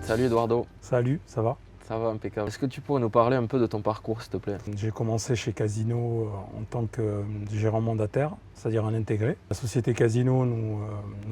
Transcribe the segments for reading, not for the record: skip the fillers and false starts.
Salut Eduardo, Salut, ça va? ça va impeccable. Est-ce que tu pourrais nous parler un peu de ton parcours s'il te plaît? J'ai commencé chez Casino en tant que gérant mandataire, c'est-à-dire en intégré. La société Casino nous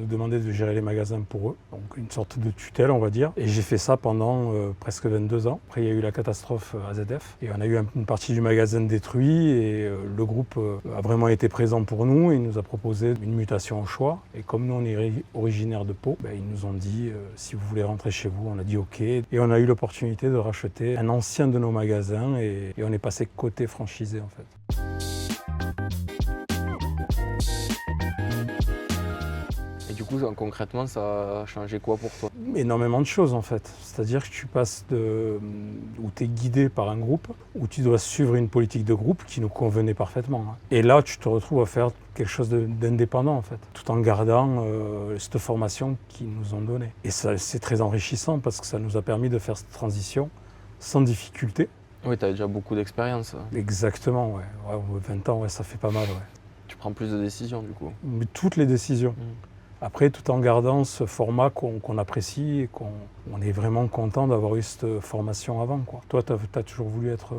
demandait de gérer les magasins pour eux, donc une sorte de tutelle on va dire. Et j'ai fait ça pendant presque 22 ans. Après il y a eu la catastrophe AZF et on a eu une partie du magasin détruit et le groupe a vraiment été présent pour nous. Il nous a proposé une mutation au choix. Et comme nous on est originaire de Pau, ils nous ont dit si vous voulez rentrer chez vous, on a dit ok. Et on a eu l'opportunité de racheter un ancien de nos magasins et on est passé côté franchisé en fait. Et du coup, concrètement, ça a changé quoi pour toi? Énormément de choses en fait. C'est-à-dire que tu passes où tu es guidé par un groupe, où tu dois suivre une politique de groupe qui nous convenait parfaitement. Et là, tu te retrouves à faire quelque chose d'indépendant en fait, tout en gardant cette formation qu'ils nous ont donnée. Et ça, c'est très enrichissant parce que ça nous a permis de faire cette transition sans difficulté. Oui, tu as déjà beaucoup d'expérience. Exactement, ouais. 20 ans, ouais, ça fait pas mal. Ouais. Tu prends plus de décisions du coup. Mais toutes les décisions. Après, tout en gardant ce format qu'on apprécie et on est vraiment content d'avoir eu cette formation avant, quoi. Toi, tu as toujours voulu être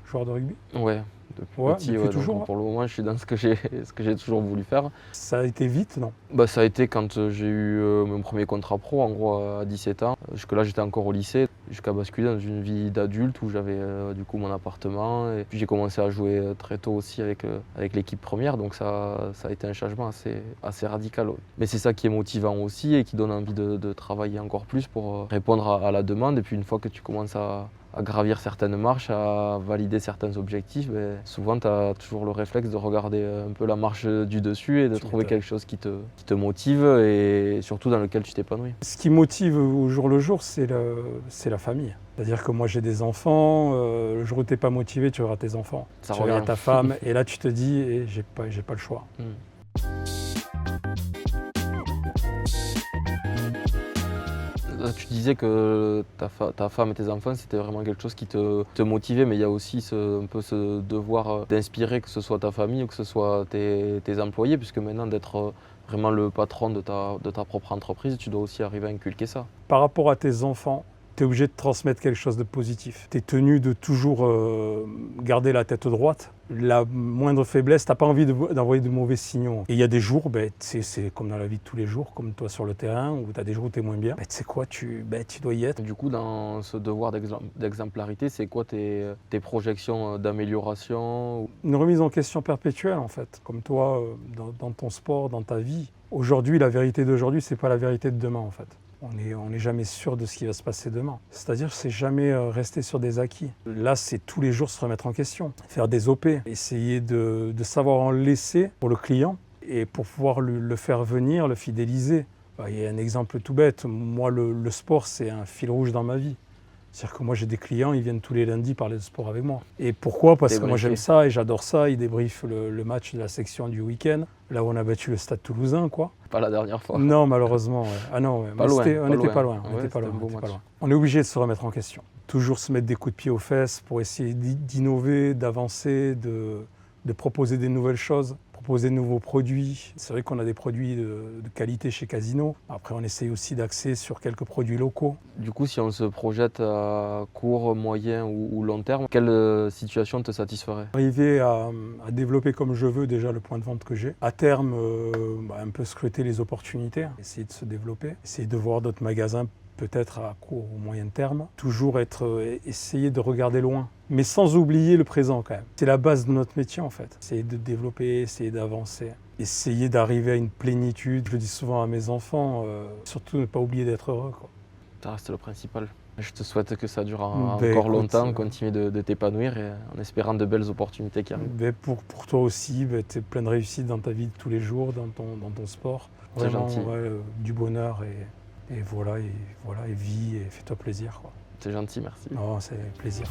joueur de rugby? Ouais, depuis Ouais, petit, depuis toujours, donc pour le moment, je suis dans ce que j'ai toujours voulu faire. Ça a été vite, non? Ça a été quand j'ai eu mon premier contrat pro, en gros à 17 ans. Jusque-là, j'étais encore au lycée, jusqu'à basculer dans une vie d'adulte où j'avais du coup mon appartement. Et puis j'ai commencé à jouer très tôt aussi avec l'équipe première, donc ça a été un changement assez radical. Mais c'est ça qui est motivant aussi et qui donne envie de travailler encore plus pour répondre à la demande. Et puis une fois que tu commences à gravir certaines marches, à valider certains objectifs, souvent tu as toujours le réflexe de regarder un peu la marche du dessus et de trouver quelque chose qui te motive et surtout dans lequel tu t'épanouis. Ce qui motive au jour le jour, c'est la famille. C'est-à-dire que moi j'ai des enfants, le jour où tu n'es pas motivé, tu verras tes enfants. Tu verras ta femme et là tu te dis j'ai pas le choix. Tu disais que ta femme et tes enfants, c'était vraiment quelque chose qui te motivait, mais il y a aussi un peu ce devoir d'inspirer, que ce soit ta famille ou que ce soit tes employés, puisque maintenant d'être vraiment le patron de ta propre entreprise, tu dois aussi arriver à inculquer ça. Par rapport à tes enfants, tu es obligé de transmettre quelque chose de positif. Tu es tenu de toujours garder la tête droite. La moindre faiblesse, tu n'as pas envie d'envoyer de mauvais signaux. Et il y a des jours, c'est comme dans la vie de tous les jours, comme toi sur le terrain, où tu as des jours où tu es moins bien. Tu sais quoi, tu dois y être. Du coup, dans ce devoir d'exemplarité, c'est quoi tes projections d'amélioration? Une remise en question perpétuelle en fait, comme toi dans ton sport, dans ta vie. Aujourd'hui, la vérité d'aujourd'hui, c'est pas la vérité de demain en fait. On n'est jamais sûr de ce qui va se passer demain. C'est-à-dire c'est jamais rester sur des acquis. Là, c'est tous les jours se remettre en question, faire des OP, essayer de savoir en laisser pour le client et pour pouvoir le faire venir, le fidéliser. Il y a un exemple tout bête. Moi, le sport, c'est un fil rouge dans ma vie. C'est-à-dire que moi j'ai des clients, ils viennent tous les lundis parler de sport avec moi. Et pourquoi? Parce que moi j'aime ça et j'adore ça. Ils débriefent le match de la section du week-end, là où on a battu le Stade Toulousain, quoi. Pas la dernière fois. Non, malheureusement. Ouais. Ah non, ouais. On n'était pas loin. On est obligé de se remettre en question. Toujours se mettre des coups de pied aux fesses pour essayer d'innover, d'avancer, de proposer des nouvelles choses, proposer de nouveaux produits. C'est vrai qu'on a des produits de qualité chez Casino. Après, on essaye aussi d'axer sur quelques produits locaux. Du coup, si on se projette à court, moyen ou long terme, quelle situation te satisferait? Arriver à développer comme je veux déjà le point de vente que j'ai. À terme, un peu scruter les opportunités, essayer de se développer, essayer de voir d'autres magasins peut-être à court ou moyen terme. Toujours essayer de regarder loin, mais sans oublier le présent quand même. C'est la base de notre métier en fait. Essayer de développer, essayer d'avancer, essayer d'arriver à une plénitude. Je le dis souvent à mes enfants, surtout ne pas oublier d'être heureux, quoi. Ça reste le principal. Je te souhaite que ça dure encore longtemps, continuer de t'épanouir et en espérant de belles opportunités qui arrivent. Pour toi aussi, tu es plein de réussite dans ta vie de tous les jours, dans ton sport. C'est gentil. Du bonheur et voilà, et vis et fais-toi plaisir, quoi. C'est gentil, merci. Non, c'est plaisir.